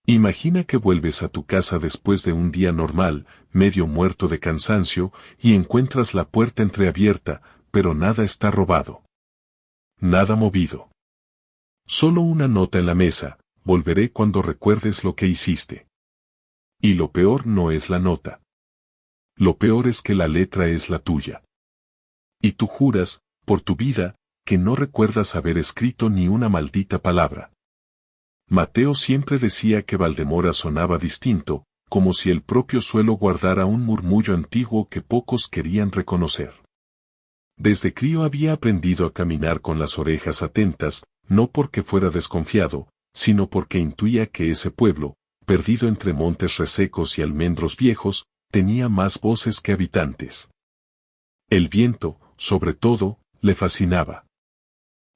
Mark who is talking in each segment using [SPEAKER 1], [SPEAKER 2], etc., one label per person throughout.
[SPEAKER 1] Imagina que vuelves a tu casa después de un día normal, medio muerto de cansancio, y encuentras la puerta entreabierta, pero nada está robado. Nada movido. Solo una nota en la mesa: volveré cuando recuerdes lo que hiciste. Y lo peor no es la nota. Lo peor es que la letra es la tuya. Y tú juras, por tu vida, que no recuerdas haber escrito ni una maldita palabra. Mateo siempre decía que Valdemora sonaba distinto, como si el propio suelo guardara un murmullo antiguo que pocos querían reconocer. Desde crío había aprendido a caminar con las orejas atentas, no porque fuera desconfiado, sino porque intuía que ese pueblo, perdido entre montes resecos y almendros viejos, tenía más voces que habitantes. El viento, sobre todo, le fascinaba.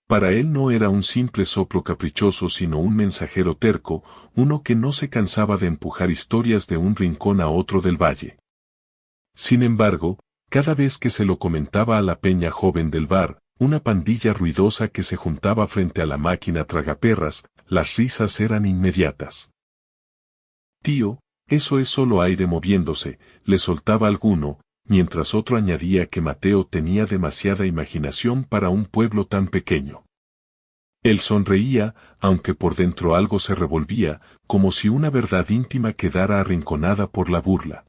[SPEAKER 1] Para él no era un simple soplo caprichoso sino un mensajero terco, uno que no se cansaba de empujar historias de un rincón a otro del valle. Sin embargo, cada vez que se lo comentaba a la peña joven del bar, una pandilla ruidosa que se juntaba frente a la máquina tragaperras, las risas eran inmediatas. «Tío, eso es solo aire moviéndose», le soltaba alguno, mientras otro añadía que Mateo tenía demasiada imaginación para un pueblo tan pequeño. Él sonreía, aunque por dentro algo se revolvía, como si una verdad íntima quedara arrinconada por la burla.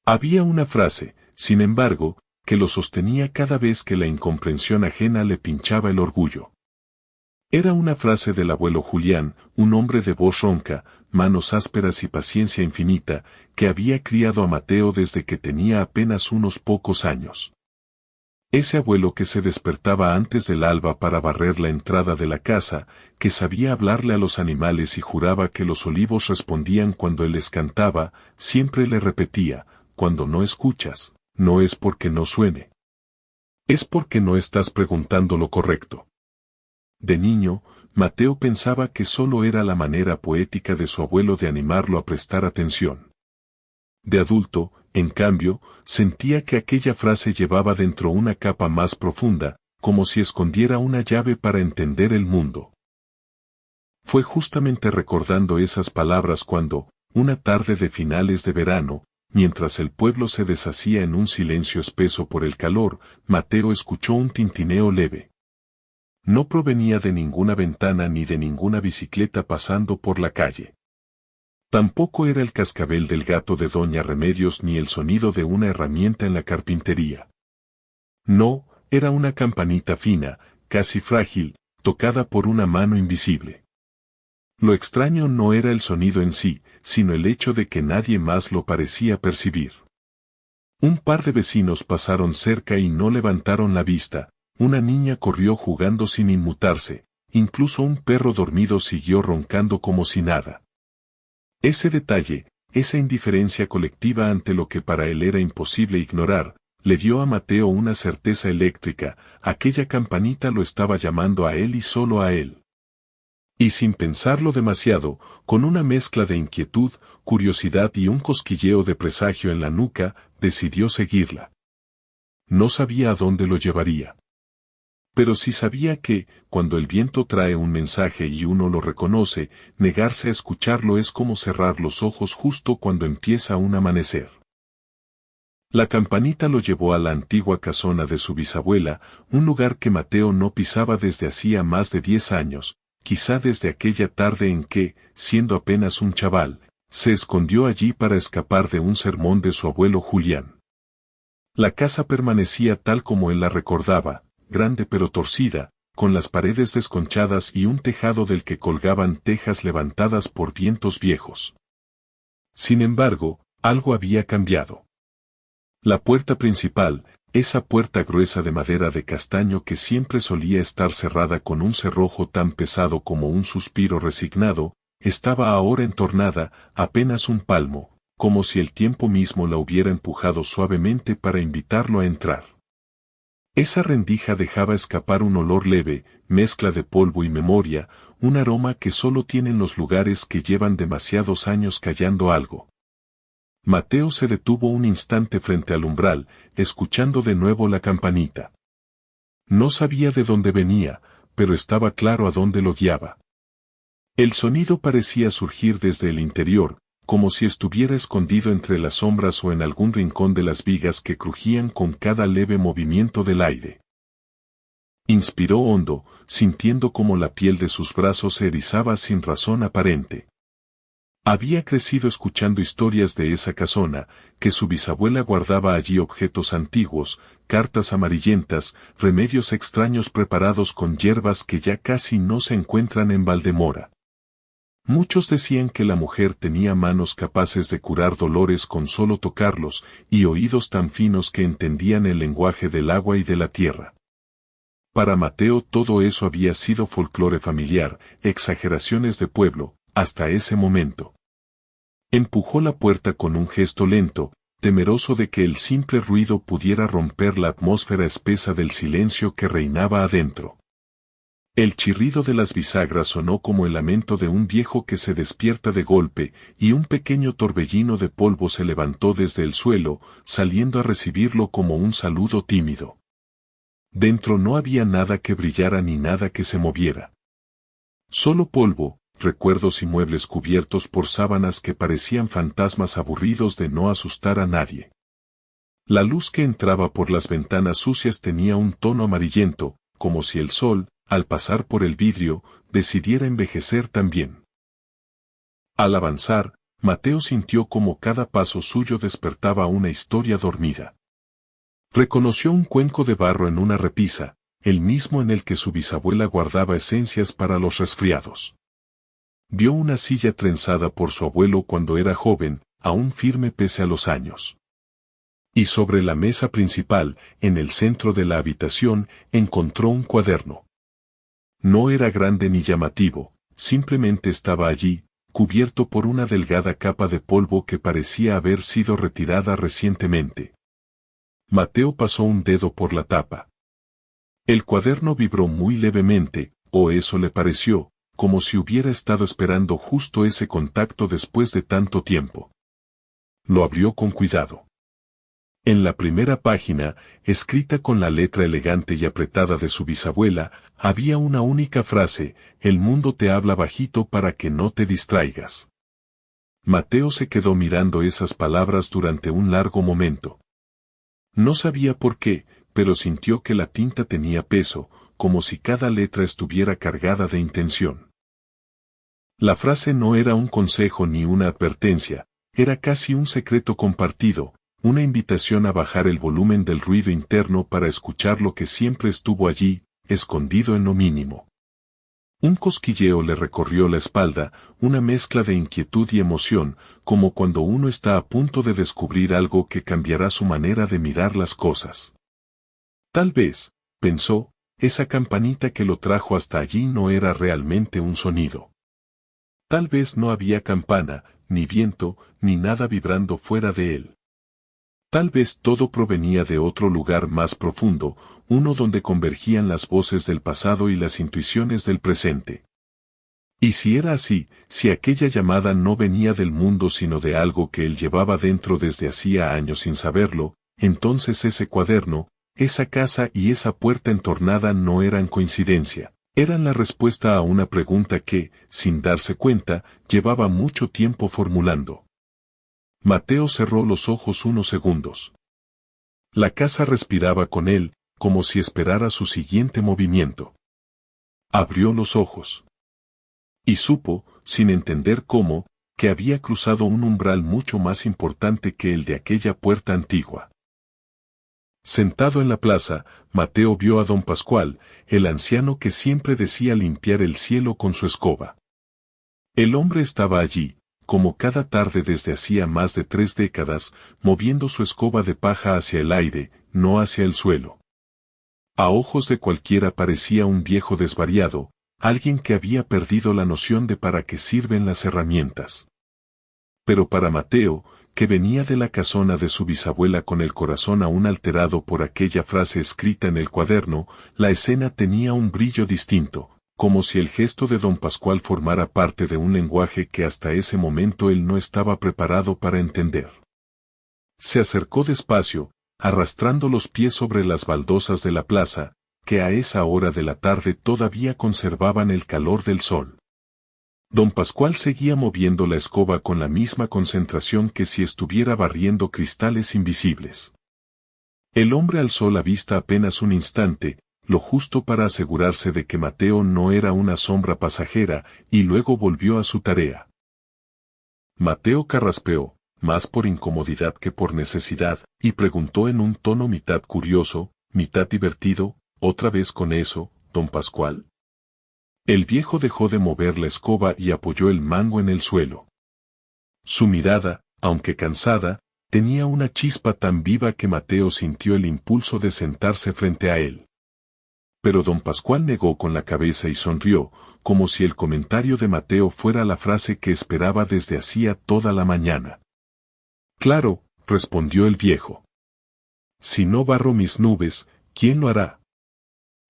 [SPEAKER 1] Había una frase, sin embargo, que lo sostenía cada vez que la incomprensión ajena le pinchaba el orgullo. Era una frase del abuelo Julián, un hombre de voz ronca, manos ásperas y paciencia infinita, que había criado a Mateo desde que tenía apenas unos pocos años. Ese abuelo que se despertaba antes del alba para barrer la entrada de la casa, que sabía hablarle a los animales y juraba que los olivos respondían cuando él les cantaba, siempre le repetía: «Cuando no escuchas, no es porque no suene. Es porque no estás preguntando lo correcto». De niño, Mateo pensaba que solo era la manera poética de su abuelo de animarlo a prestar atención. De adulto, en cambio, sentía que aquella frase llevaba dentro una capa más profunda, como si escondiera una llave para entender el mundo. Fue justamente recordando esas palabras cuando, una tarde de finales de verano, mientras el pueblo se deshacía en un silencio espeso por el calor, Mateo escuchó un tintineo leve. No provenía de ninguna ventana ni de ninguna bicicleta pasando por la calle. Tampoco era el cascabel del gato de Doña Remedios ni el sonido de una herramienta en la carpintería. No, era una campanita fina, casi frágil, tocada por una mano invisible. Lo extraño no era el sonido en sí, sino el hecho de que nadie más lo parecía percibir. Un par de vecinos pasaron cerca y no levantaron la vista. Una niña corrió jugando sin inmutarse, incluso un perro dormido siguió roncando como si nada. Ese detalle, esa indiferencia colectiva ante lo que para él era imposible ignorar, le dio a Mateo una certeza eléctrica: aquella campanita lo estaba llamando a él y solo a él. Y sin pensarlo demasiado, con una mezcla de inquietud, curiosidad y un cosquilleo de presagio en la nuca, decidió seguirla. No sabía a dónde lo llevaría. Pero sí sabía que, cuando el viento trae un mensaje y uno lo reconoce, negarse a escucharlo es como cerrar los ojos justo cuando empieza un amanecer. La campanita lo llevó a la antigua casona de su bisabuela, un lugar que Mateo no pisaba desde hacía más de 10 años, quizá desde aquella tarde en que, siendo apenas un chaval, se escondió allí para escapar de un sermón de su abuelo Julián. La casa permanecía tal como él la recordaba, grande pero torcida, con las paredes desconchadas y un tejado del que colgaban tejas levantadas por vientos viejos. Sin embargo, algo había cambiado. La puerta principal, esa puerta gruesa de madera de castaño que siempre solía estar cerrada con un cerrojo tan pesado como un suspiro resignado, estaba ahora entornada, apenas un palmo, como si el tiempo mismo la hubiera empujado suavemente para invitarlo a entrar. Esa rendija dejaba escapar un olor leve, mezcla de polvo y memoria, un aroma que solo tienen los lugares que llevan demasiados años callando algo. Mateo se detuvo un instante frente al umbral, escuchando de nuevo la campanita. No sabía de dónde venía, pero estaba claro a dónde lo guiaba. El sonido parecía surgir desde el interior, como si estuviera escondido entre las sombras o en algún rincón de las vigas que crujían con cada leve movimiento del aire. Inspiró hondo, sintiendo como la piel de sus brazos se erizaba sin razón aparente. Había crecido escuchando historias de esa casona, que su bisabuela guardaba allí objetos antiguos, cartas amarillentas, remedios extraños preparados con hierbas que ya casi no se encuentran en Valdemora. Muchos decían que la mujer tenía manos capaces de curar dolores con solo tocarlos, y oídos tan finos que entendían el lenguaje del agua y de la tierra. Para Mateo todo eso había sido folclore familiar, exageraciones de pueblo, hasta ese momento. Empujó la puerta con un gesto lento, temeroso de que el simple ruido pudiera romper la atmósfera espesa del silencio que reinaba adentro. El chirrido de las bisagras sonó como el lamento de un viejo que se despierta de golpe, y un pequeño torbellino de polvo se levantó desde el suelo, saliendo a recibirlo como un saludo tímido. Dentro no había nada que brillara ni nada que se moviera. Solo polvo, recuerdos y muebles cubiertos por sábanas que parecían fantasmas aburridos de no asustar a nadie. La luz que entraba por las ventanas sucias tenía un tono amarillento, como si el sol, al pasar por el vidrio, decidiera envejecer también. Al avanzar, Mateo sintió como cada paso suyo despertaba una historia dormida. Reconoció un cuenco de barro en una repisa, el mismo en el que su bisabuela guardaba esencias para los resfriados. Vio una silla trenzada por su abuelo cuando era joven, aún firme pese a los años. Y sobre la mesa principal, en el centro de la habitación, encontró un cuaderno. No era grande ni llamativo, simplemente estaba allí, cubierto por una delgada capa de polvo que parecía haber sido retirada recientemente. Mateo pasó un dedo por la tapa. El cuaderno vibró muy levemente, o eso le pareció, como si hubiera estado esperando justo ese contacto después de tanto tiempo. Lo abrió con cuidado. En la primera página, escrita con la letra elegante y apretada de su bisabuela, había una única frase: el mundo te habla bajito para que no te distraigas. Mateo se quedó mirando esas palabras durante un largo momento. No sabía por qué, pero sintió que la tinta tenía peso, como si cada letra estuviera cargada de intención. La frase no era un consejo ni una advertencia, era casi un secreto compartido, una invitación a bajar el volumen del ruido interno para escuchar lo que siempre estuvo allí, escondido en lo mínimo. Un cosquilleo le recorrió la espalda, una mezcla de inquietud y emoción, como cuando uno está a punto de descubrir algo que cambiará su manera de mirar las cosas. Tal vez, pensó, esa campanita que lo trajo hasta allí no era realmente un sonido. Tal vez no había campana, ni viento, ni nada vibrando fuera de él. Tal vez todo provenía de otro lugar más profundo, uno donde convergían las voces del pasado y las intuiciones del presente. Y si era así, si aquella llamada no venía del mundo sino de algo que él llevaba dentro desde hacía años sin saberlo, entonces ese cuaderno, esa casa y esa puerta entornada no eran coincidencia, eran la respuesta a una pregunta que, sin darse cuenta, llevaba mucho tiempo formulando. Mateo cerró los ojos unos segundos. La casa respiraba con él, como si esperara su siguiente movimiento. Abrió los ojos. Y supo, sin entender cómo, que había cruzado un umbral mucho más importante que el de aquella puerta antigua. Sentado en la plaza, Mateo vio a don Pascual, el anciano que siempre decía limpiar el cielo con su escoba. El hombre estaba allí, como cada tarde desde hacía más de 3 décadas, moviendo su escoba de paja hacia el aire, no hacia el suelo. A ojos de cualquiera parecía un viejo desvariado, alguien que había perdido la noción de para qué sirven las herramientas. Pero para Mateo, que venía de la casona de su bisabuela con el corazón aún alterado por aquella frase escrita en el cuaderno, la escena tenía un brillo distinto, como si el gesto de don Pascual formara parte de un lenguaje que hasta ese momento él no estaba preparado para entender. Se acercó despacio, arrastrando los pies sobre las baldosas de la plaza, que a esa hora de la tarde todavía conservaban el calor del sol. Don Pascual seguía moviendo la escoba con la misma concentración que si estuviera barriendo cristales invisibles. El hombre alzó la vista apenas un instante, lo justo para asegurarse de que Mateo no era una sombra pasajera, y luego volvió a su tarea. Mateo carraspeó, más por incomodidad que por necesidad, y preguntó en un tono mitad curioso, mitad divertido, ¿otra vez con eso, don Pascual? El viejo dejó de mover la escoba y apoyó el mango en el suelo. Su mirada, aunque cansada, tenía una chispa tan viva que Mateo sintió el impulso de sentarse frente a él. Pero don Pascual negó con la cabeza y sonrió, como si el comentario de Mateo fuera la frase que esperaba desde hacía toda la mañana. Claro, respondió el viejo. Si no barro mis nubes, ¿quién lo hará?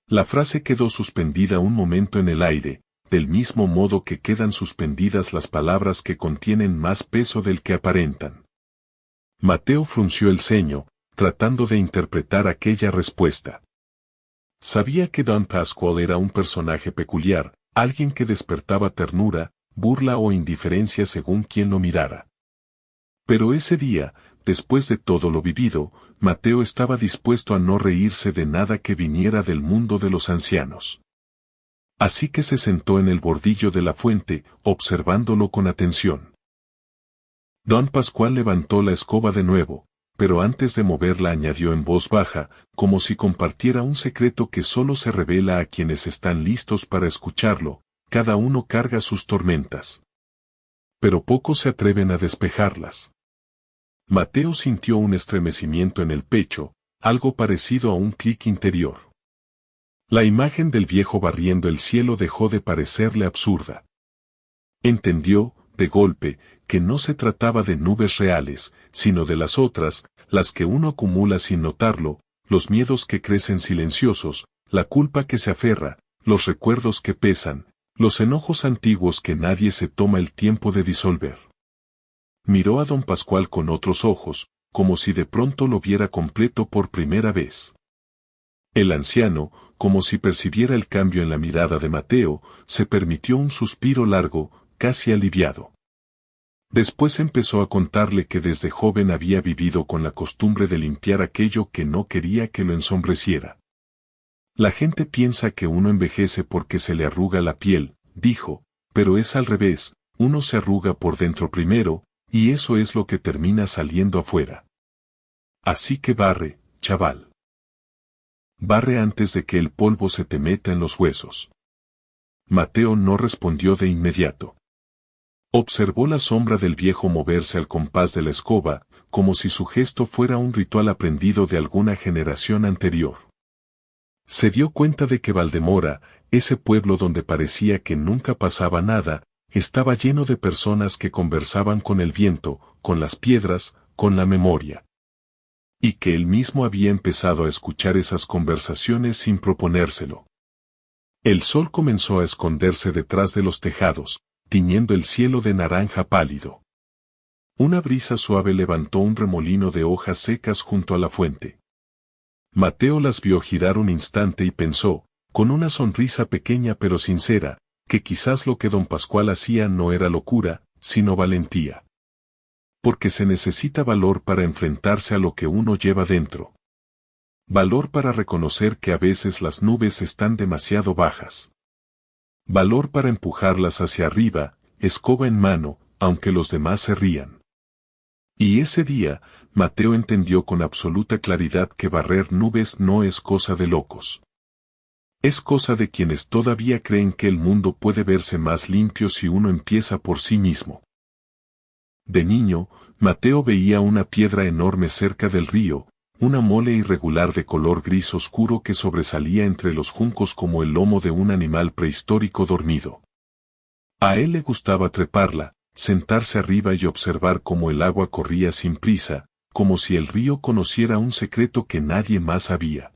[SPEAKER 1] La frase quedó suspendida un momento en el aire, del mismo modo que quedan suspendidas las palabras que contienen más peso del que aparentan. Mateo frunció el ceño, tratando de interpretar aquella respuesta. Sabía que don Pascual era un personaje peculiar, alguien que despertaba ternura, burla o indiferencia según quien lo mirara. Pero ese día, después de todo lo vivido, Mateo estaba dispuesto a no reírse de nada que viniera del mundo de los ancianos. Así que se sentó en el bordillo de la fuente, observándolo con atención. Don Pascual levantó la escoba de nuevo, pero antes de moverla añadió en voz baja, como si compartiera un secreto que solo se revela a quienes están listos para escucharlo: cada uno carga sus tormentas. Pero pocos se atreven a despejarlas. Mateo sintió un estremecimiento en el pecho, algo parecido a un clic interior. La imagen del viejo barriendo el cielo dejó de parecerle absurda. Entendió, de golpe, que no se trataba de nubes reales, sino de las otras, las que uno acumula sin notarlo, los miedos que crecen silenciosos, la culpa que se aferra, los recuerdos que pesan, los enojos antiguos que nadie se toma el tiempo de disolver. Miró a don Pascual con otros ojos, como si de pronto lo viera completo por primera vez. El anciano, como si percibiera el cambio en la mirada de Mateo, se permitió un suspiro largo, casi aliviado. Después empezó a contarle que desde joven había vivido con la costumbre de limpiar aquello que no quería que lo ensombreciera. La gente piensa que uno envejece porque se le arruga la piel, dijo, pero es al revés, uno se arruga por dentro primero, y eso es lo que termina saliendo afuera. Así que barre, chaval. Barre antes de que el polvo se te meta en los huesos. Mateo no respondió de inmediato. Observó la sombra del viejo moverse al compás de la escoba, como si su gesto fuera un ritual aprendido de alguna generación anterior. Se dio cuenta de que Valdemora, ese pueblo donde parecía que nunca pasaba nada, estaba lleno de personas que conversaban con el viento, con las piedras, con la memoria. Y que él mismo había empezado a escuchar esas conversaciones sin proponérselo. El sol comenzó a esconderse detrás de los tejados, tiñendo el cielo de naranja pálido. Una brisa suave levantó un remolino de hojas secas junto a la fuente. Mateo las vio girar un instante y pensó, con una sonrisa pequeña pero sincera, que quizás lo que don Pascual hacía no era locura, sino valentía. Porque se necesita valor para enfrentarse a lo que uno lleva dentro. Valor para reconocer que a veces las nubes están demasiado bajas. Valor para empujarlas hacia arriba, escoba en mano, aunque los demás se rían. Y ese día, Mateo entendió con absoluta claridad que barrer nubes no es cosa de locos. Es cosa de quienes todavía creen que el mundo puede verse más limpio si uno empieza por sí mismo. De niño, Mateo veía una piedra enorme cerca del río, una mole irregular de color gris oscuro que sobresalía entre los juncos como el lomo de un animal prehistórico dormido. A él le gustaba treparla, sentarse arriba y observar cómo el agua corría sin prisa, como si el río conociera un secreto que nadie más sabía.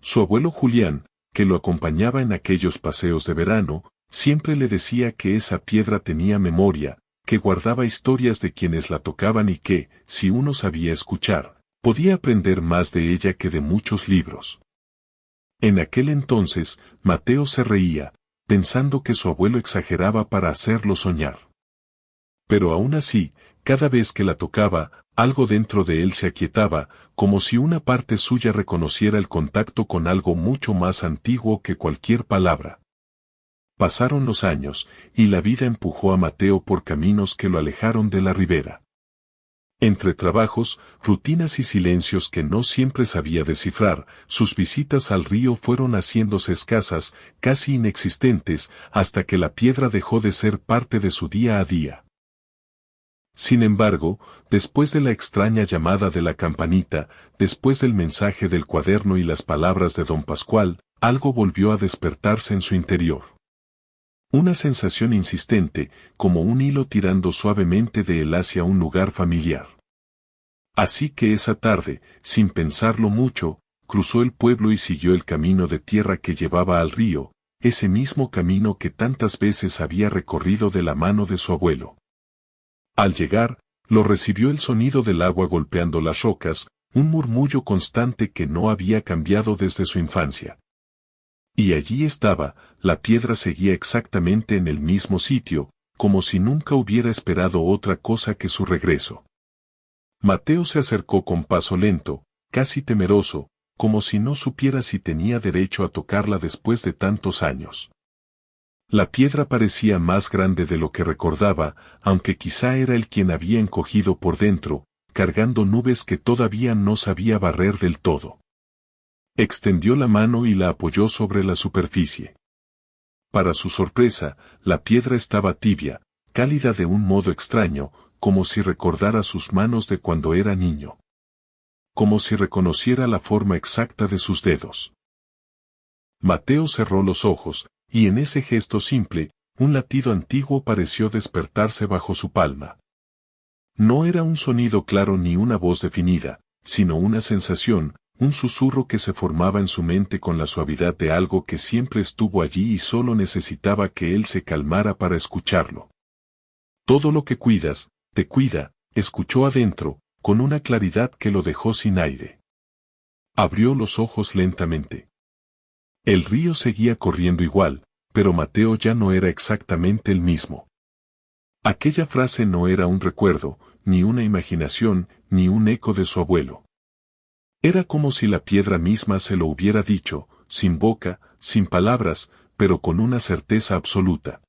[SPEAKER 1] Su abuelo Julián, que lo acompañaba en aquellos paseos de verano, siempre le decía que esa piedra tenía memoria, que guardaba historias de quienes la tocaban y que, si uno sabía escuchar, podía aprender más de ella que de muchos libros. En aquel entonces, Mateo se reía, pensando que su abuelo exageraba para hacerlo soñar. Pero aún así, cada vez que la tocaba, algo dentro de él se aquietaba, como si una parte suya reconociera el contacto con algo mucho más antiguo que cualquier palabra. Pasaron los años, y la vida empujó a Mateo por caminos que lo alejaron de la ribera. Entre trabajos, rutinas y silencios que no siempre sabía descifrar, sus visitas al río fueron haciéndose escasas, casi inexistentes, hasta que la piedra dejó de ser parte de su día a día. Sin embargo, después de la extraña llamada de la campanita, después del mensaje del cuaderno y las palabras de don Pascual, algo volvió a despertarse en su interior. Una sensación insistente, como un hilo tirando suavemente de él hacia un lugar familiar. Así que esa tarde, sin pensarlo mucho, cruzó el pueblo y siguió el camino de tierra que llevaba al río, ese mismo camino que tantas veces había recorrido de la mano de su abuelo. Al llegar, lo recibió el sonido del agua golpeando las rocas, un murmullo constante que no había cambiado desde su infancia. Y allí estaba, la piedra seguía exactamente en el mismo sitio, como si nunca hubiera esperado otra cosa que su regreso. Mateo se acercó con paso lento, casi temeroso, como si no supiera si tenía derecho a tocarla después de tantos años. La piedra parecía más grande de lo que recordaba, aunque quizá era él quien había encogido por dentro, cargando nubes que todavía no sabía barrer del todo. Extendió la mano y la apoyó sobre la superficie. Para su sorpresa, la piedra estaba tibia, cálida de un modo extraño, como si recordara sus manos de cuando era niño. Como si reconociera la forma exacta de sus dedos. Mateo cerró los ojos, y en ese gesto simple, un latido antiguo pareció despertarse bajo su palma. No era un sonido claro ni una voz definida, sino una sensación, un susurro que se formaba en su mente con la suavidad de algo que siempre estuvo allí y solo necesitaba que él se calmara para escucharlo. Todo lo que cuidas, te cuida, escuchó adentro, con una claridad que lo dejó sin aire. Abrió los ojos lentamente. El río seguía corriendo igual, pero Mateo ya no era exactamente el mismo. Aquella frase no era un recuerdo, ni una imaginación, ni un eco de su abuelo. Era como si la piedra misma se lo hubiera dicho, sin boca, sin palabras, pero con una certeza absoluta.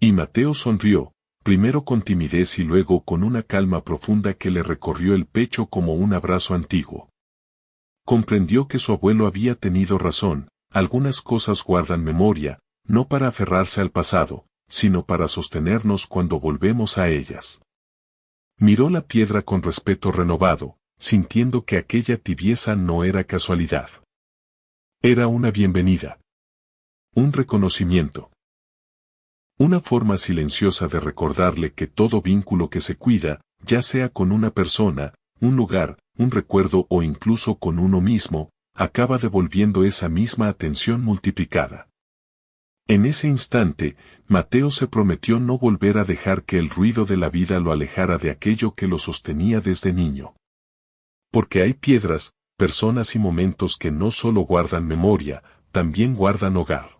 [SPEAKER 1] Y Mateo sonrió, primero con timidez y luego con una calma profunda que le recorrió el pecho como un abrazo antiguo. Comprendió que su abuelo había tenido razón, algunas cosas guardan memoria, no para aferrarse al pasado, sino para sostenernos cuando volvemos a ellas. Miró la piedra con respeto renovado, sintiendo que aquella tibieza no era casualidad. Era una bienvenida. Un reconocimiento. Una forma silenciosa de recordarle que todo vínculo que se cuida, ya sea con una persona, un lugar, un recuerdo o incluso con uno mismo, acaba devolviendo esa misma atención multiplicada. En ese instante, Mateo se prometió no volver a dejar que el ruido de la vida lo alejara de aquello que lo sostenía desde niño. Porque hay piedras, personas y momentos que no solo guardan memoria, también guardan hogar.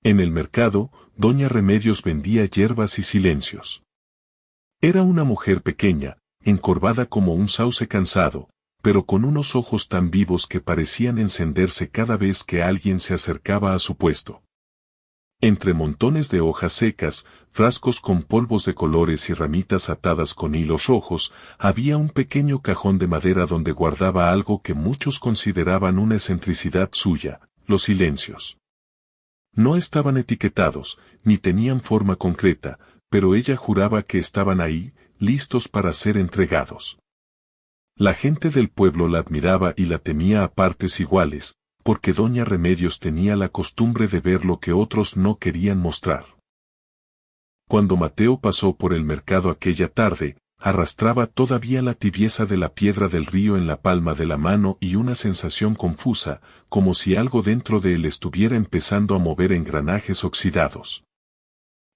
[SPEAKER 1] En el mercado, doña Remedios vendía hierbas y silencios. Era una mujer pequeña, encorvada como un sauce cansado, pero con unos ojos tan vivos que parecían encenderse cada vez que alguien se acercaba a su puesto. Entre montones de hojas secas, frascos con polvos de colores y ramitas atadas con hilos rojos, había un pequeño cajón de madera donde guardaba algo que muchos consideraban una excentricidad suya, los silencios. No estaban etiquetados, ni tenían forma concreta, pero ella juraba que estaban ahí, listos para ser entregados. La gente del pueblo la admiraba y la temía a partes iguales, porque doña Remedios tenía la costumbre de ver lo que otros no querían mostrar. Cuando Mateo pasó por el mercado aquella tarde, arrastraba todavía la tibieza de la piedra del río en la palma de la mano y una sensación confusa, como si algo dentro de él estuviera empezando a mover engranajes oxidados.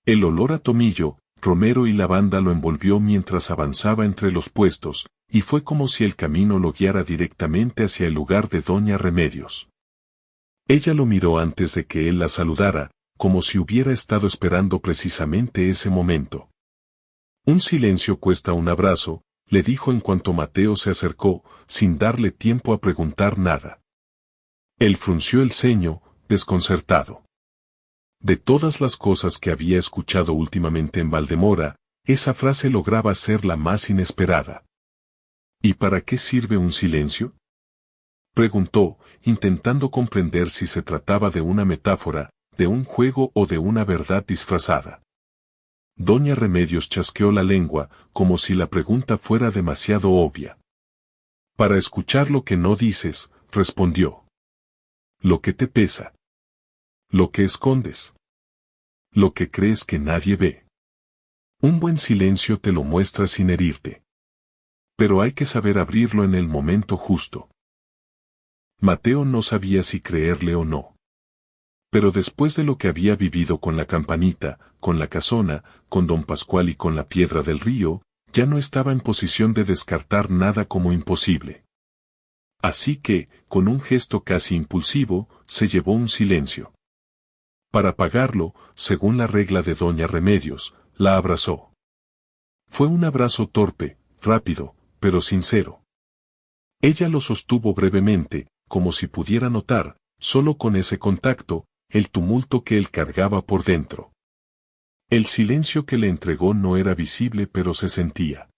[SPEAKER 1] El olor a tomillo, romero y lavanda lo envolvió mientras avanzaba entre los puestos, y fue como si el camino lo guiara directamente hacia el lugar de doña Remedios. Ella lo miró antes de que él la saludara, como si hubiera estado esperando precisamente ese momento. Un silencio cuesta un abrazo, le dijo en cuanto Mateo se acercó, sin darle tiempo a preguntar nada. Él frunció el ceño, desconcertado. De todas las cosas que había escuchado últimamente en Valdemora, esa frase lograba ser la más inesperada. ¿Y para qué sirve un silencio?, preguntó, intentando comprender si se trataba de una metáfora, de un juego o de una verdad disfrazada. Doña Remedios chasqueó la lengua, como si la pregunta fuera demasiado obvia. Para escuchar lo que no dices, respondió. Lo que te pesa. Lo que escondes. Lo que crees que nadie ve. Un buen silencio te lo muestra sin herirte. Pero hay que saber abrirlo en el momento justo. Mateo no sabía si creerle o no. Pero después de lo que había vivido con la campanita, con la casona, con don Pascual y con la piedra del río, ya no estaba en posición de descartar nada como imposible. Así que, con un gesto casi impulsivo, se llevó un silencio. Para pagarlo, según la regla de doña Remedios, la abrazó. Fue un abrazo torpe, rápido, pero sincero. Ella lo sostuvo brevemente, como si pudiera notar, solo con ese contacto, el tumulto que él cargaba por dentro. El silencio que le entregó no era visible pero se sentía.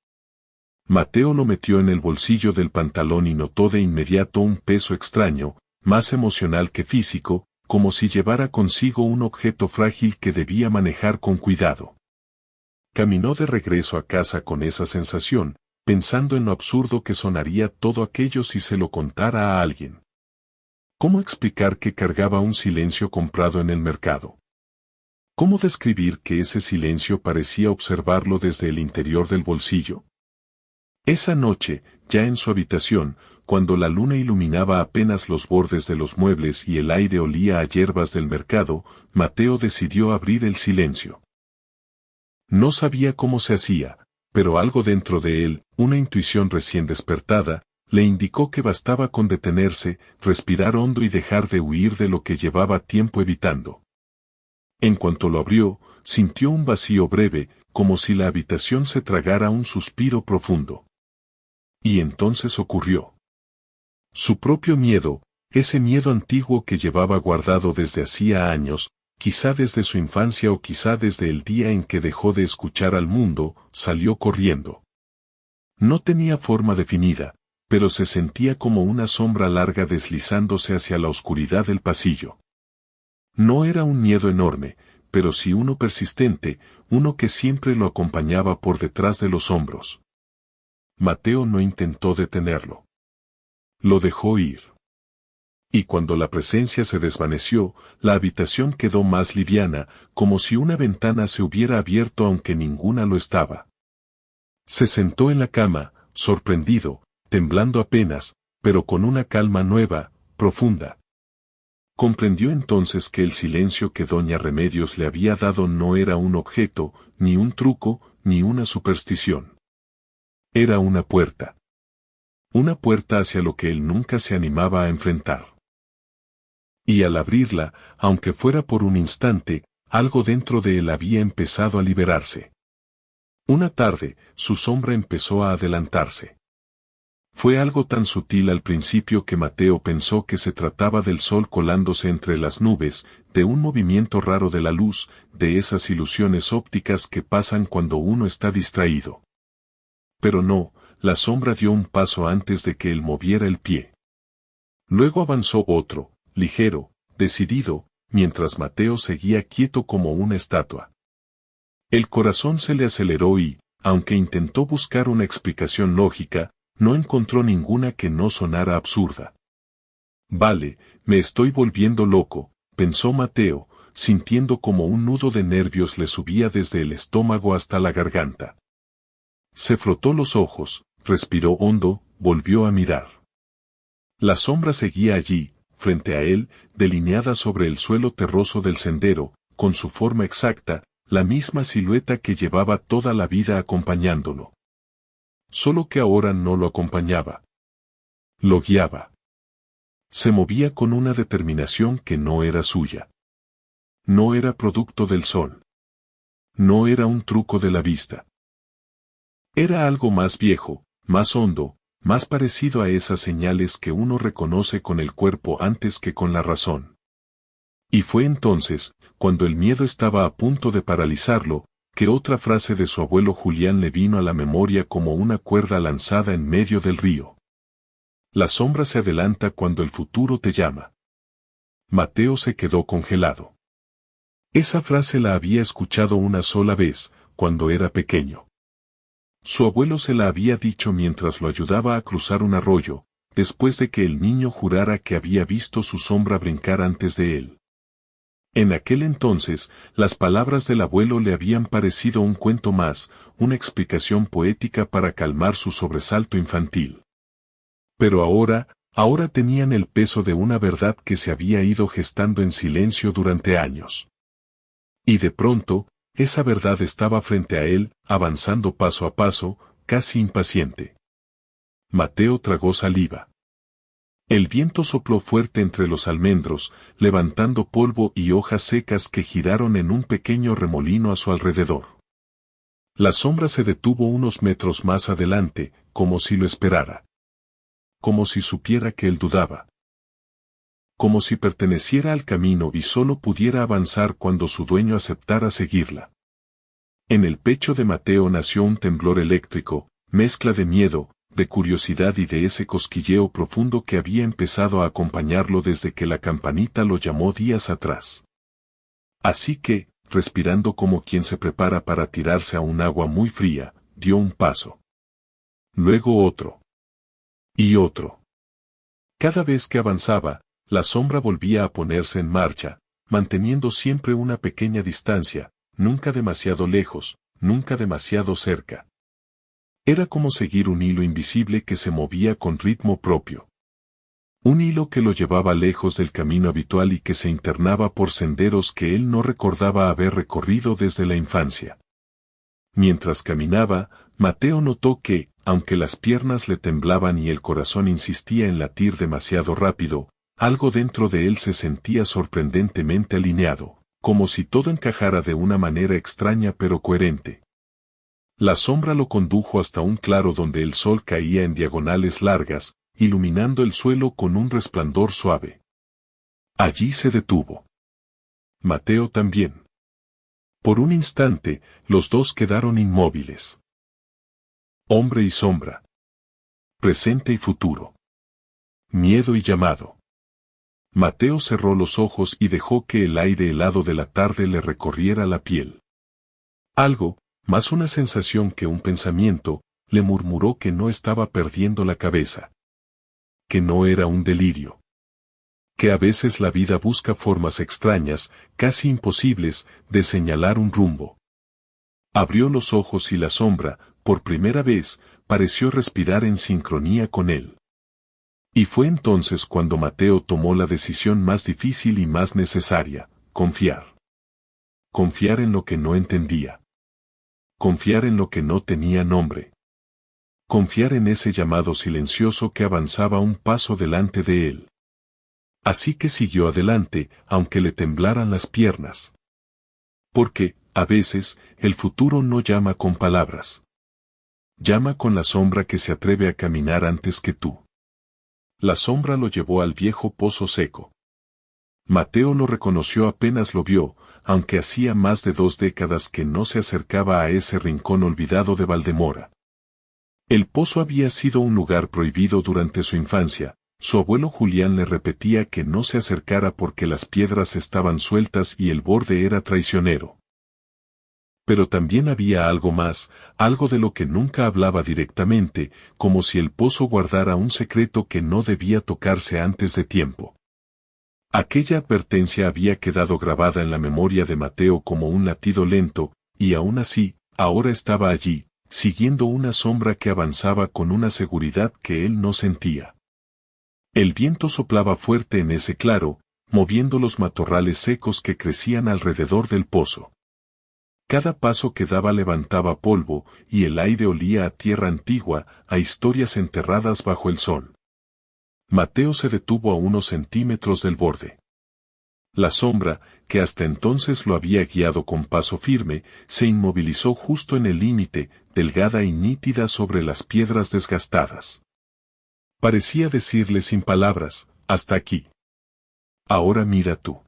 [SPEAKER 1] Mateo lo metió en el bolsillo del pantalón y notó de inmediato un peso extraño, más emocional que físico, como si llevara consigo un objeto frágil que debía manejar con cuidado. Caminó de regreso a casa con esa sensación, pensando en lo absurdo que sonaría todo aquello si se lo contara a alguien. ¿Cómo explicar que cargaba un silencio comprado en el mercado? ¿Cómo describir que ese silencio parecía observarlo desde el interior del bolsillo? Esa noche, ya en su habitación, cuando la luna iluminaba apenas los bordes de los muebles y el aire olía a hierbas del mercado, Mateo decidió abrir el silencio. No sabía cómo se hacía, pero algo dentro de él, una intuición recién despertada, le indicó que bastaba con detenerse, respirar hondo y dejar de huir de lo que llevaba tiempo evitando. En cuanto lo abrió, sintió un vacío breve, como si la habitación se tragara un suspiro profundo. Y entonces ocurrió. Su propio miedo, ese miedo antiguo que llevaba guardado desde hacía años, quizá desde su infancia o quizá desde el día en que dejó de escuchar al mundo, salió corriendo. No tenía forma definida, pero se sentía como una sombra larga deslizándose hacia la oscuridad del pasillo. No era un miedo enorme, pero sí uno persistente, uno que siempre lo acompañaba por detrás de los hombros. Mateo no intentó detenerlo. Lo dejó ir. Y cuando la presencia se desvaneció, la habitación quedó más liviana, como si una ventana se hubiera abierto aunque ninguna lo estaba. Se sentó en la cama, sorprendido, temblando apenas, pero con una calma nueva, profunda. Comprendió entonces que el silencio que doña Remedios le había dado no era un objeto, ni un truco, ni una superstición. Era una puerta. Una puerta hacia lo que él nunca se animaba a enfrentar. Y al abrirla, aunque fuera por un instante, algo dentro de él había empezado a liberarse. Una tarde, su sombra empezó a adelantarse. Fue algo tan sutil al principio que Mateo pensó que se trataba del sol colándose entre las nubes, de un movimiento raro de la luz, de esas ilusiones ópticas que pasan cuando uno está distraído. Pero no, la sombra dio un paso antes de que él moviera el pie. Luego avanzó otro, ligero, decidido, mientras Mateo seguía quieto como una estatua. El corazón se le aceleró y, aunque intentó buscar una explicación lógica, no encontró ninguna que no sonara absurda. Vale, me estoy volviendo loco, pensó Mateo, sintiendo como un nudo de nervios le subía desde el estómago hasta la garganta. Se frotó los ojos, respiró hondo, volvió a mirar. La sombra seguía allí, frente a él, delineada sobre el suelo terroso del sendero, con su forma exacta, la misma silueta que llevaba toda la vida acompañándolo. Solo que ahora no lo acompañaba. Lo guiaba. Se movía con una determinación que no era suya. No era producto del sol. No era un truco de la vista. Era algo más viejo, más hondo, más parecido a esas señales que uno reconoce con el cuerpo antes que con la razón. Y fue entonces, cuando el miedo estaba a punto de paralizarlo, que otra frase de su abuelo Julián le vino a la memoria como una cuerda lanzada en medio del río. La sombra se adelanta cuando el futuro te llama. Mateo se quedó congelado. Esa frase la había escuchado una sola vez, cuando era pequeño. Su abuelo se la había dicho mientras lo ayudaba a cruzar un arroyo, después de que el niño jurara que había visto su sombra brincar antes de él. En aquel entonces, las palabras del abuelo le habían parecido un cuento más, una explicación poética para calmar su sobresalto infantil. Pero ahora tenían el peso de una verdad que se había ido gestando en silencio durante años. Y de pronto, esa verdad estaba frente a él, avanzando paso a paso, casi impaciente. Mateo tragó saliva. El viento sopló fuerte entre los almendros, levantando polvo y hojas secas que giraron en un pequeño remolino a su alrededor. La sombra se detuvo unos metros más adelante, como si lo esperara. Como si supiera que él dudaba. Como si perteneciera al camino y solo pudiera avanzar cuando su dueño aceptara seguirla. En el pecho de Mateo nació un temblor eléctrico, mezcla de miedo, de curiosidad y de ese cosquilleo profundo que había empezado a acompañarlo desde que la campanita lo llamó días atrás. Así que, respirando como quien se prepara para tirarse a un agua muy fría, dio un paso. Luego otro. Y otro. Cada vez que avanzaba, la sombra volvía a ponerse en marcha, manteniendo siempre una pequeña distancia, nunca demasiado lejos, nunca demasiado cerca. Era como seguir un hilo invisible que se movía con ritmo propio. Un hilo que lo llevaba lejos del camino habitual y que se internaba por senderos que él no recordaba haber recorrido desde la infancia. Mientras caminaba, Mateo notó que, aunque las piernas le temblaban y el corazón insistía en latir demasiado rápido, algo dentro de él se sentía sorprendentemente alineado, como si todo encajara de una manera extraña pero coherente. La sombra lo condujo hasta un claro donde el sol caía en diagonales largas, iluminando el suelo con un resplandor suave. Allí se detuvo. Mateo también. Por un instante, los dos quedaron inmóviles. Hombre y sombra. Presente y futuro. Miedo y llamado. Mateo cerró los ojos y dejó que el aire helado de la tarde le recorriera la piel. Algo, más una sensación que un pensamiento, le murmuró que no estaba perdiendo la cabeza. Que no era un delirio. Que a veces la vida busca formas extrañas, casi imposibles, de señalar un rumbo. Abrió los ojos y la sombra, por primera vez, pareció respirar en sincronía con él. Y fue entonces cuando Mateo tomó la decisión más difícil y más necesaria: confiar. Confiar en lo que no entendía. Confiar en lo que no tenía nombre. Confiar en ese llamado silencioso que avanzaba un paso delante de él. Así que siguió adelante, aunque le temblaran las piernas. Porque, a veces, el futuro no llama con palabras. Llama con la sombra que se atreve a caminar antes que tú. La sombra lo llevó al viejo pozo seco. Mateo lo reconoció apenas lo vio, aunque hacía más de 2 décadas que no se acercaba a ese rincón olvidado de Valdemora. El pozo había sido un lugar prohibido durante su infancia. Su abuelo Julián le repetía que no se acercara porque las piedras estaban sueltas y el borde era traicionero. Pero también había algo más, algo de lo que nunca hablaba directamente, como si el pozo guardara un secreto que no debía tocarse antes de tiempo. Aquella advertencia había quedado grabada en la memoria de Mateo como un latido lento, y aún así, ahora estaba allí, siguiendo una sombra que avanzaba con una seguridad que él no sentía. El viento soplaba fuerte en ese claro, moviendo los matorrales secos que crecían alrededor del pozo. Cada paso que daba levantaba polvo, y el aire olía a tierra antigua, a historias enterradas bajo el sol. Mateo se detuvo a unos centímetros del borde. La sombra, que hasta entonces lo había guiado con paso firme, se inmovilizó justo en el límite, delgada y nítida sobre las piedras desgastadas. Parecía decirle sin palabras, hasta aquí. Ahora mira tú.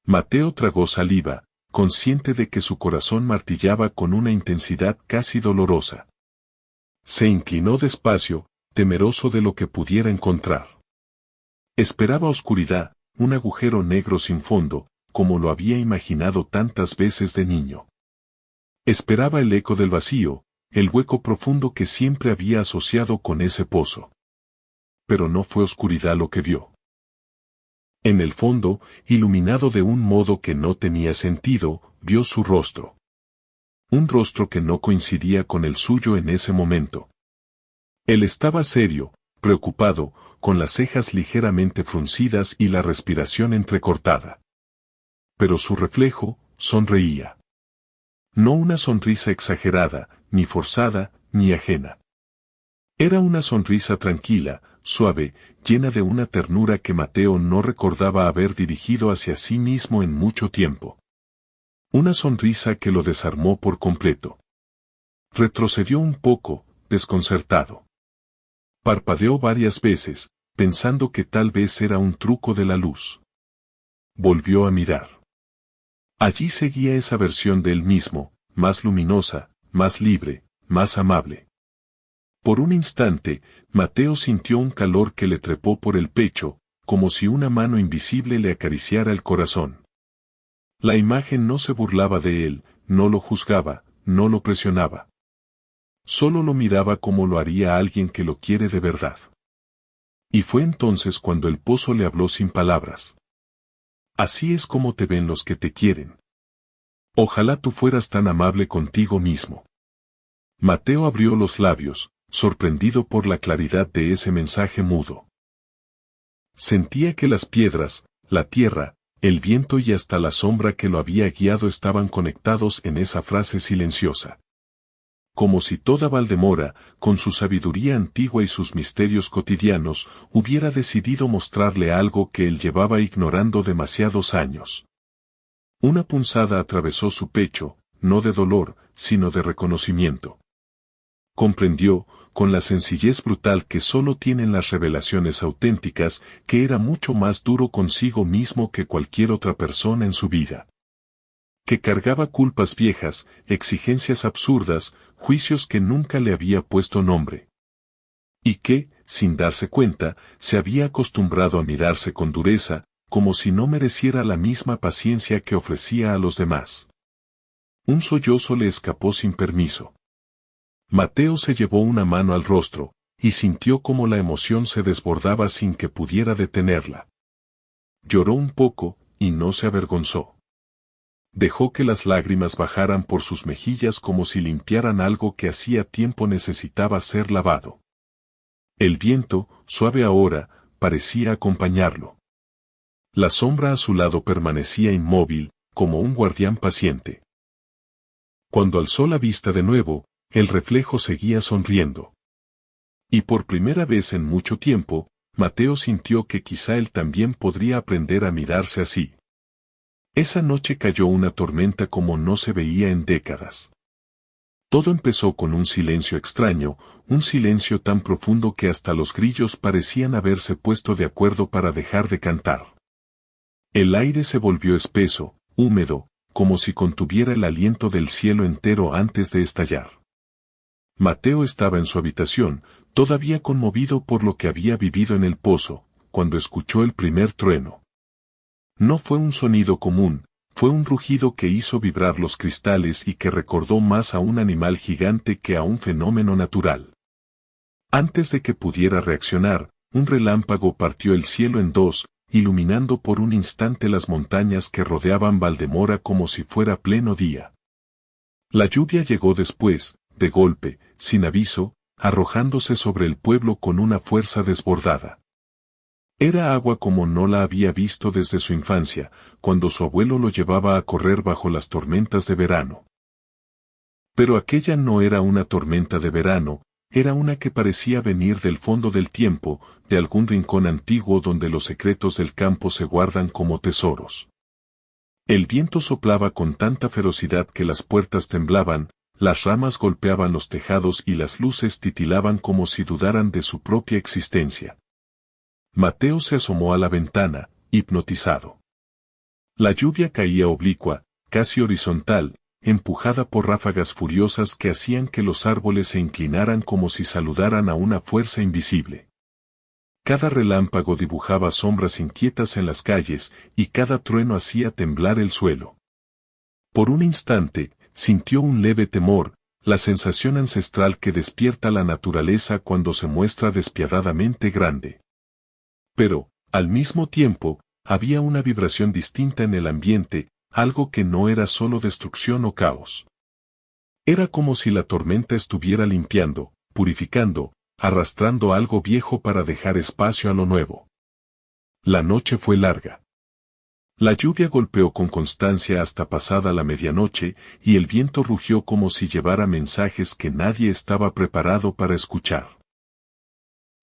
[SPEAKER 1] Mateo tragó saliva, consciente de que su corazón martillaba con una intensidad casi dolorosa. Se inclinó despacio, temeroso de lo que pudiera encontrar. Esperaba oscuridad, un agujero negro sin fondo, como lo había imaginado tantas veces de niño. Esperaba el eco del vacío, el hueco profundo que siempre había asociado con ese pozo. Pero no fue oscuridad lo que vio. En el fondo, iluminado de un modo que no tenía sentido, vio su rostro. Un rostro que no coincidía con el suyo en ese momento. Él estaba serio, preocupado, con las cejas ligeramente fruncidas y la respiración entrecortada. Pero su reflejo sonreía. No una sonrisa exagerada, ni forzada, ni ajena. Era una sonrisa tranquila, suave, llena de una ternura que Mateo no recordaba haber dirigido hacia sí mismo en mucho tiempo. Una sonrisa que lo desarmó por completo. Retrocedió un poco, desconcertado. Parpadeó varias veces, pensando que tal vez era un truco de la luz. Volvió a mirar. Allí seguía esa versión de él mismo, más luminosa, más libre, más amable. Por un instante, Mateo sintió un calor que le trepó por el pecho, como si una mano invisible le acariciara el corazón. La imagen no se burlaba de él, no lo juzgaba, no lo presionaba. Solo lo miraba como lo haría alguien que lo quiere de verdad. Y fue entonces cuando el pozo le habló sin palabras. Así es como te ven los que te quieren. Ojalá tú fueras tan amable contigo mismo. Mateo abrió los labios, sorprendido por la claridad de ese mensaje mudo. Sentía que las piedras, la tierra, el viento y hasta la sombra que lo había guiado estaban conectados en esa frase silenciosa. Como si toda Valdemora, con su sabiduría antigua y sus misterios cotidianos, hubiera decidido mostrarle algo que él llevaba ignorando demasiados años. Una punzada atravesó su pecho, no de dolor, sino de reconocimiento. Comprendió, con la sencillez brutal que solo tienen las revelaciones auténticas, que era mucho más duro consigo mismo que cualquier otra persona en su vida. Que cargaba culpas viejas, exigencias absurdas, juicios que nunca le había puesto nombre. Y que, sin darse cuenta, se había acostumbrado a mirarse con dureza, como si no mereciera la misma paciencia que ofrecía a los demás. Un sollozo le escapó sin permiso. Mateo se llevó una mano al rostro, y sintió cómo la emoción se desbordaba sin que pudiera detenerla. Lloró un poco, y no se avergonzó. Dejó que las lágrimas bajaran por sus mejillas como si limpiaran algo que hacía tiempo necesitaba ser lavado. El viento, suave ahora, parecía acompañarlo. La sombra a su lado permanecía inmóvil, como un guardián paciente. Cuando alzó la vista de nuevo, el reflejo seguía sonriendo. Y por primera vez en mucho tiempo, Mateo sintió que quizá él también podría aprender a mirarse así. Esa noche cayó una tormenta como no se veía en décadas. Todo empezó con un silencio extraño, un silencio tan profundo que hasta los grillos parecían haberse puesto de acuerdo para dejar de cantar. El aire se volvió espeso, húmedo, como si contuviera el aliento del cielo entero antes de estallar. Mateo estaba en su habitación, todavía conmovido por lo que había vivido en el pozo, cuando escuchó el primer trueno. No fue un sonido común, fue un rugido que hizo vibrar los cristales y que recordó más a un animal gigante que a un fenómeno natural. Antes de que pudiera reaccionar, un relámpago partió el cielo en dos, iluminando por un instante las montañas que rodeaban Valdemora como si fuera pleno día. La lluvia llegó después, de golpe, sin aviso, arrojándose sobre el pueblo con una fuerza desbordada. Era agua como no la había visto desde su infancia, cuando su abuelo lo llevaba a correr bajo las tormentas de verano. Pero aquella no era una tormenta de verano, era una que parecía venir del fondo del tiempo, de algún rincón antiguo donde los secretos del campo se guardan como tesoros. El viento soplaba con tanta ferocidad que las puertas temblaban, las ramas golpeaban los tejados y las luces titilaban como si dudaran de su propia existencia. Mateo se asomó a la ventana, hipnotizado. La lluvia caía oblicua, casi horizontal, empujada por ráfagas furiosas que hacían que los árboles se inclinaran como si saludaran a una fuerza invisible. Cada relámpago dibujaba sombras inquietas en las calles, y cada trueno hacía temblar el suelo. Por un instante, sintió un leve temor, la sensación ancestral que despierta la naturaleza cuando se muestra despiadadamente grande. Pero, al mismo tiempo, había una vibración distinta en el ambiente, algo que no era solo destrucción o caos. Era como si la tormenta estuviera limpiando, purificando, arrastrando algo viejo para dejar espacio a lo nuevo. La noche fue larga. La lluvia golpeó con constancia hasta pasada la medianoche, y el viento rugió como si llevara mensajes que nadie estaba preparado para escuchar.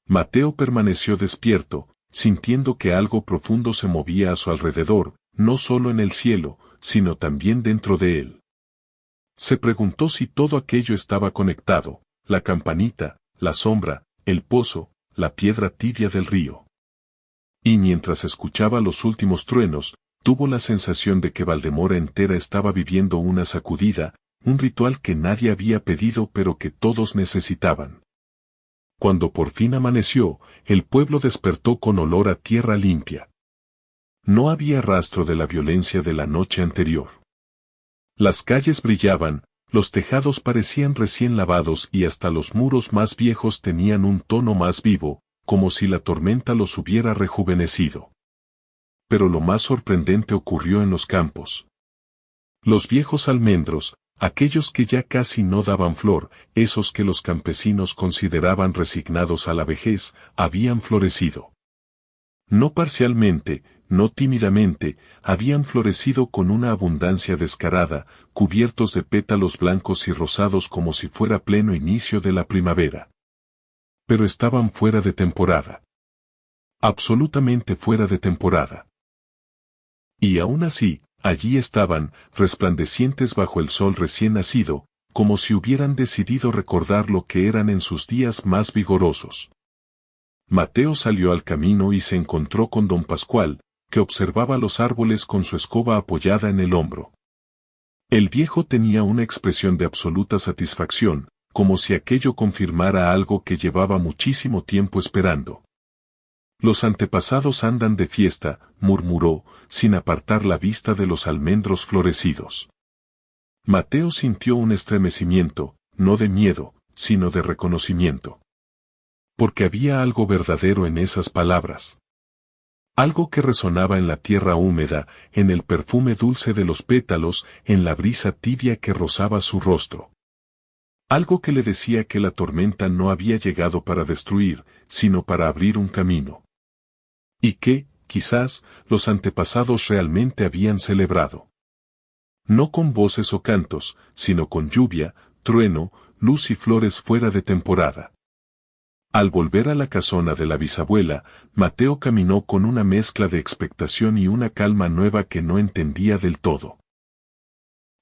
[SPEAKER 1] Mateo permaneció despierto, sintiendo que algo profundo se movía a su alrededor, no solo en el cielo, sino también dentro de él. Se preguntó si todo aquello estaba conectado, la campanita, la sombra, el pozo, la piedra tibia del río. Y mientras escuchaba los últimos truenos, tuvo la sensación de que Valdemora entera estaba viviendo una sacudida, un ritual que nadie había pedido pero que todos necesitaban. Cuando por fin amaneció, el pueblo despertó con olor a tierra limpia. No había rastro de la violencia de la noche anterior. Las calles brillaban, los tejados parecían recién lavados y hasta los muros más viejos tenían un tono más vivo, como si la tormenta los hubiera rejuvenecido. Pero lo más sorprendente ocurrió en los campos. Los viejos almendros, aquellos que ya casi no daban flor, esos que los campesinos consideraban resignados a la vejez, habían florecido. No parcialmente, no tímidamente, habían florecido con una abundancia descarada, cubiertos de pétalos blancos y rosados como si fuera pleno inicio de la primavera. Pero estaban fuera de temporada. Absolutamente fuera de temporada. Y aún así, allí estaban, resplandecientes bajo el sol recién nacido, como si hubieran decidido recordar lo que eran en sus días más vigorosos. Mateo salió al camino y se encontró con don Pascual, que observaba los árboles con su escoba apoyada en el hombro. El viejo tenía una expresión de absoluta satisfacción, como si aquello confirmara algo que llevaba muchísimo tiempo esperando. Los antepasados andan de fiesta, murmuró, sin apartar la vista de los almendros florecidos. Mateo sintió un estremecimiento, no de miedo, sino de reconocimiento. Porque había algo verdadero en esas palabras. Algo que resonaba en la tierra húmeda, en el perfume dulce de los pétalos, en la brisa tibia que rozaba su rostro. Algo que le decía que la tormenta no había llegado para destruir, sino para abrir un camino. Y que, quizás, los antepasados realmente habían celebrado. No con voces o cantos, sino con lluvia, trueno, luz y flores fuera de temporada. Al volver a la casona de la bisabuela, Mateo caminó con una mezcla de expectación y una calma nueva que no entendía del todo.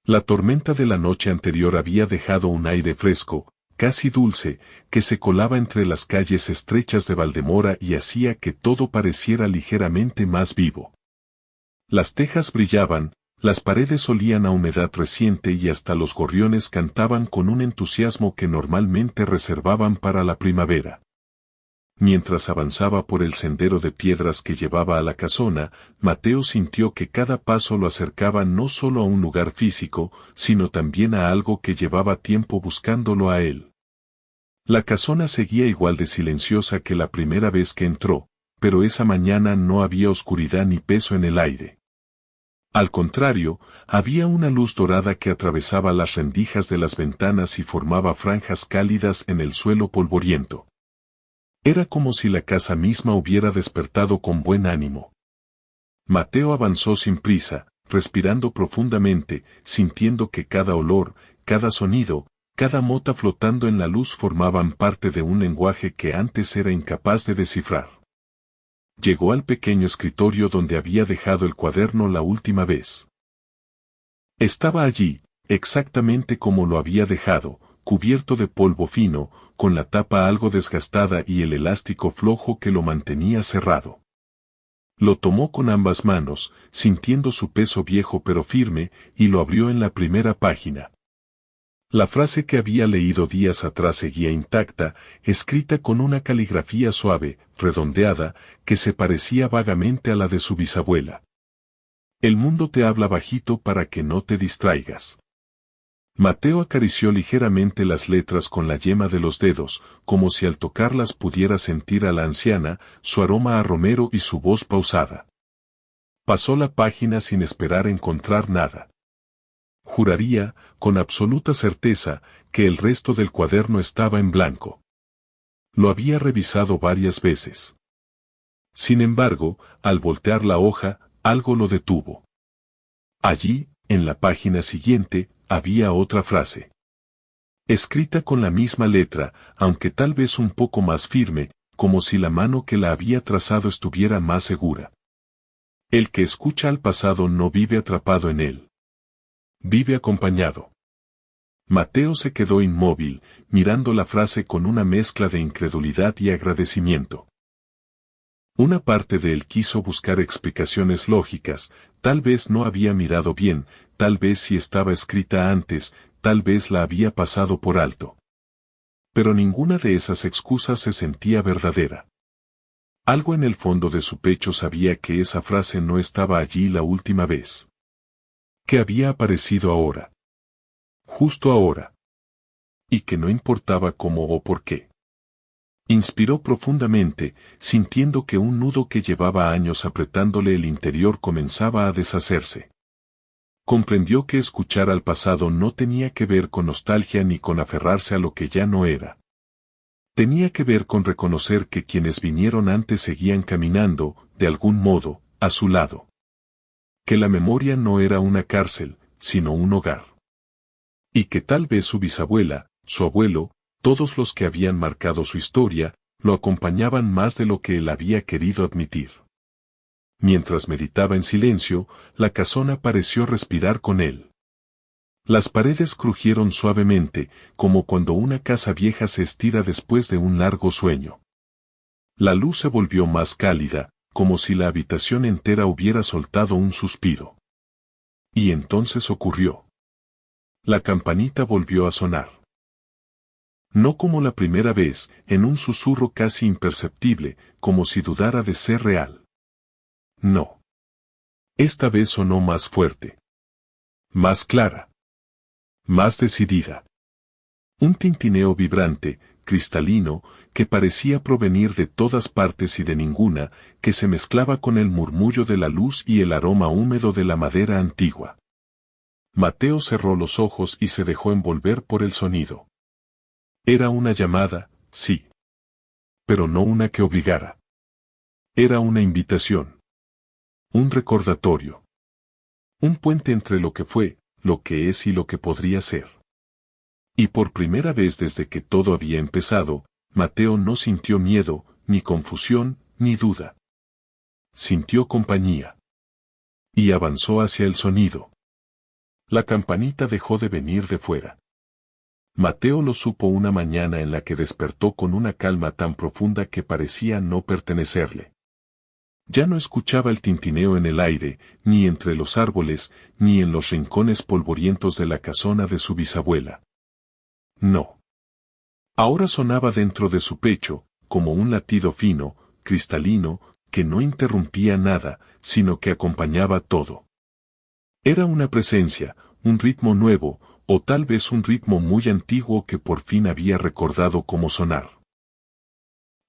[SPEAKER 1] La tormenta de la noche anterior había dejado un aire fresco, casi dulce, que se colaba entre las calles estrechas de Valdemora y hacía que todo pareciera ligeramente más vivo. Las tejas brillaban, las paredes olían a humedad reciente y hasta los gorriones cantaban con un entusiasmo que normalmente reservaban para la primavera. Mientras avanzaba por el sendero de piedras que llevaba a la casona, Mateo sintió que cada paso lo acercaba no solo a un lugar físico, sino también a algo que llevaba tiempo buscándolo a él. La casona seguía igual de silenciosa que la primera vez que entró, pero esa mañana no había oscuridad ni peso en el aire. Al contrario, había una luz dorada que atravesaba las rendijas de las ventanas y formaba franjas cálidas en el suelo polvoriento. Era como si la casa misma hubiera despertado con buen ánimo. Mateo avanzó sin prisa, respirando profundamente, sintiendo que cada olor, cada sonido, Cada mota flotando en la luz formaban parte de un lenguaje que antes era incapaz de descifrar. Llegó al pequeño escritorio donde había dejado el cuaderno la última vez. Estaba allí, exactamente como lo había dejado, cubierto de polvo fino, con la tapa algo desgastada y el elástico flojo que lo mantenía cerrado. Lo tomó con ambas manos, sintiendo su peso viejo pero firme, y lo abrió en la primera página. La frase que había leído días atrás seguía intacta, escrita con una caligrafía suave, redondeada, que se parecía vagamente a la de su bisabuela. El mundo te habla bajito para que no te distraigas. Mateo acarició ligeramente las letras con la yema de los dedos, como si al tocarlas pudiera sentir a la anciana, su aroma a romero y su voz pausada. Pasó la página sin esperar encontrar nada. Juraría, con absoluta certeza, que el resto del cuaderno estaba en blanco. Lo había revisado varias veces. Sin embargo, al voltear la hoja, algo lo detuvo. Allí, en la página siguiente, había otra frase. Escrita con la misma letra, aunque tal vez un poco más firme, como si la mano que la había trazado estuviera más segura. El que escucha al pasado no vive atrapado en él. Vive acompañado. Mateo se quedó inmóvil, mirando la frase con una mezcla de incredulidad y agradecimiento. Una parte de él quiso buscar explicaciones lógicas, tal vez no había mirado bien, tal vez si estaba escrita antes, tal vez la había pasado por alto. Pero ninguna de esas excusas se sentía verdadera. Algo en el fondo de su pecho sabía que esa frase no estaba allí la última vez. Que había aparecido ahora. Justo ahora. Y que no importaba cómo o por qué. Inspiró profundamente, sintiendo que un nudo que llevaba años apretándole el interior comenzaba a deshacerse. Comprendió que escuchar al pasado no tenía que ver con nostalgia ni con aferrarse a lo que ya no era. Tenía que ver con reconocer que quienes vinieron antes seguían caminando, de algún modo, a su lado. Que la memoria no era una cárcel, sino un hogar. Y que tal vez su bisabuela, su abuelo, todos los que habían marcado su historia, lo acompañaban más de lo que él había querido admitir. Mientras meditaba en silencio, la casona pareció respirar con él. Las paredes crujieron suavemente, como cuando una casa vieja se estira después de un largo sueño. La luz se volvió más cálida, como si la habitación entera hubiera soltado un suspiro. Y entonces ocurrió. La campanita volvió a sonar. No como la primera vez, en un susurro casi imperceptible, como si dudara de ser real. No. Esta vez sonó más fuerte. Más clara. Más decidida. Un tintineo vibrante, cristalino, que parecía provenir de todas partes y de ninguna, que se mezclaba con el murmullo de la luz y el aroma húmedo de la madera antigua. Mateo cerró los ojos y se dejó envolver por el sonido. Era una llamada, sí. Pero no una que obligara. Era una invitación. Un recordatorio. Un puente entre lo que fue, lo que es y lo que podría ser. Y por primera vez desde que todo había empezado, Mateo no sintió miedo, ni confusión, ni duda. Sintió compañía. Y avanzó hacia el sonido. La campanita dejó de venir de fuera. Mateo lo supo una mañana en la que despertó con una calma tan profunda que parecía no pertenecerle. Ya no escuchaba el tintineo en el aire, ni entre los árboles, ni en los rincones polvorientos de la casona de su bisabuela. No. Ahora sonaba dentro de su pecho, como un latido fino, cristalino, que no interrumpía nada, sino que acompañaba todo. Era una presencia, un ritmo nuevo, o tal vez un ritmo muy antiguo que por fin había recordado cómo sonar.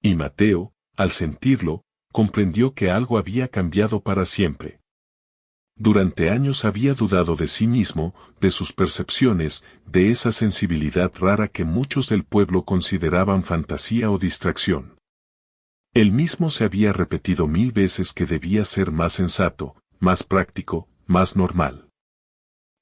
[SPEAKER 1] Y Mateo, al sentirlo, comprendió que algo había cambiado para siempre. Durante años había dudado de sí mismo, de sus percepciones, de esa sensibilidad rara que muchos del pueblo consideraban fantasía o distracción. Él mismo se había repetido 1000 veces que debía ser más sensato, más práctico, más normal.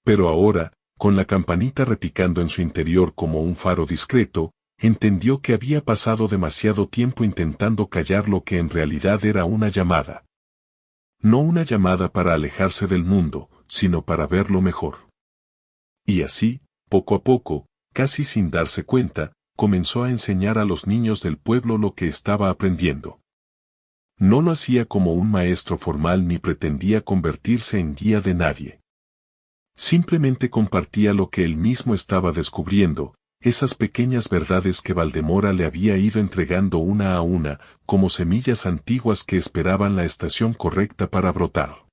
[SPEAKER 1] Pero ahora, con la campanita repicando en su interior como un faro discreto, entendió que había pasado demasiado tiempo intentando callar lo que en realidad era una llamada. No una llamada para alejarse del mundo, sino para verlo mejor. Y así, poco a poco, casi sin darse cuenta, comenzó a enseñar a los niños del pueblo lo que estaba aprendiendo. No lo hacía como un maestro formal ni pretendía convertirse en guía de nadie. Simplemente compartía lo que él mismo estaba descubriendo, esas pequeñas verdades que Valdemora le había ido entregando una a una, como semillas antiguas que esperaban la estación correcta para brotar.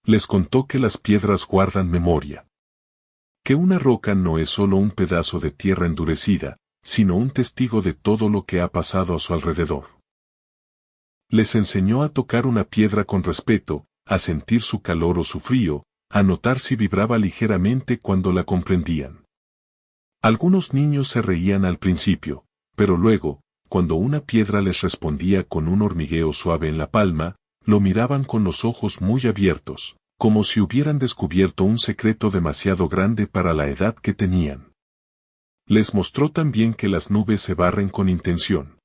[SPEAKER 1] Les contó que las piedras guardan memoria. Que una roca no es solo un pedazo de tierra endurecida, sino un testigo de todo lo que ha pasado a su alrededor. Les enseñó a tocar una piedra con respeto, a sentir su calor o su frío, a notar si vibraba ligeramente cuando la comprendían. Algunos niños se reían al principio, pero luego, cuando una piedra les respondía con un hormigueo suave en la palma, lo miraban con los ojos muy abiertos, como si hubieran descubierto un secreto demasiado grande para la edad que tenían. Les mostró también que las nubes se barren con intención.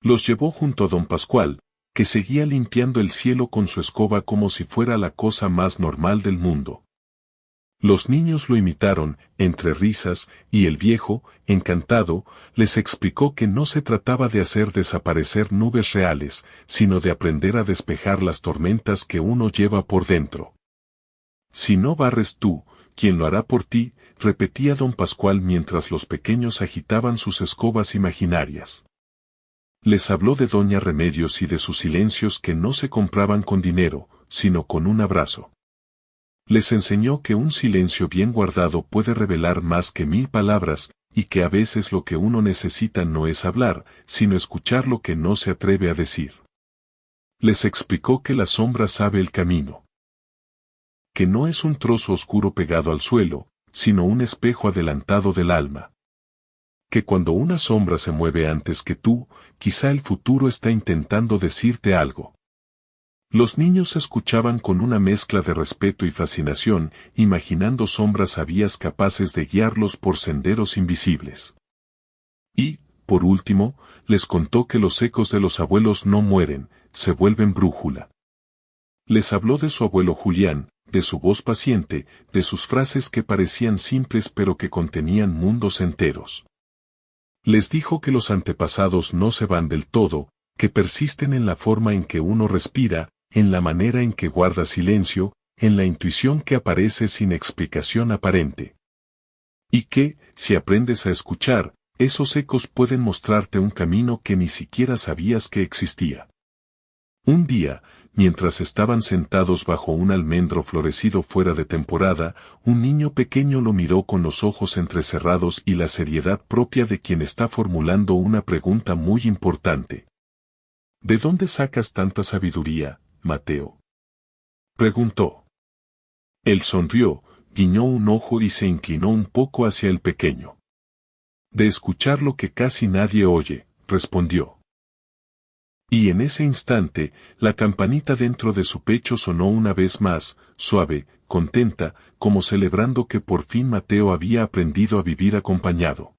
[SPEAKER 1] Los llevó junto a don Pascual, que seguía limpiando el cielo con su escoba como si fuera la cosa más normal del mundo. Los niños lo imitaron, entre risas, y el viejo, encantado, les explicó que no se trataba de hacer desaparecer nubes reales, sino de aprender a despejar las tormentas que uno lleva por dentro. Si no barres tú, ¿quién lo hará por ti?, repetía don Pascual mientras los pequeños agitaban sus escobas imaginarias. Les habló de doña Remedios y de sus silencios que no se compraban con dinero, sino con un abrazo. Les enseñó que un silencio bien guardado puede revelar más que 1000 palabras, y que a veces lo que uno necesita no es hablar, sino escuchar lo que no se atreve a decir. Les explicó que la sombra sabe el camino. Que no es un trozo oscuro pegado al suelo, sino un espejo adelantado del alma. Que cuando una sombra se mueve antes que tú, quizá el futuro está intentando decirte algo. Los niños escuchaban con una mezcla de respeto y fascinación, imaginando sombras sabias capaces de guiarlos por senderos invisibles. Y, por último, les contó que los ecos de los abuelos no mueren, se vuelven brújula. Les habló de su abuelo Julián, de su voz paciente, de sus frases que parecían simples pero que contenían mundos enteros. Les dijo que los antepasados no se van del todo, que persisten en la forma en que uno respira, en la manera en que guarda silencio, en la intuición que aparece sin explicación aparente. Y que, si aprendes a escuchar, esos ecos pueden mostrarte un camino que ni siquiera sabías que existía. Un día, mientras estaban sentados bajo un almendro florecido fuera de temporada, un niño pequeño lo miró con los ojos entrecerrados y la seriedad propia de quien está formulando una pregunta muy importante. ¿De dónde sacas tanta sabiduría, Mateo?, preguntó. Él sonrió, guiñó un ojo y se inclinó un poco hacia el pequeño. De escuchar lo que casi nadie oye, respondió. Y en ese instante, la campanita dentro de su pecho sonó una vez más, suave, contenta, como celebrando que por fin Mateo había aprendido a vivir acompañado.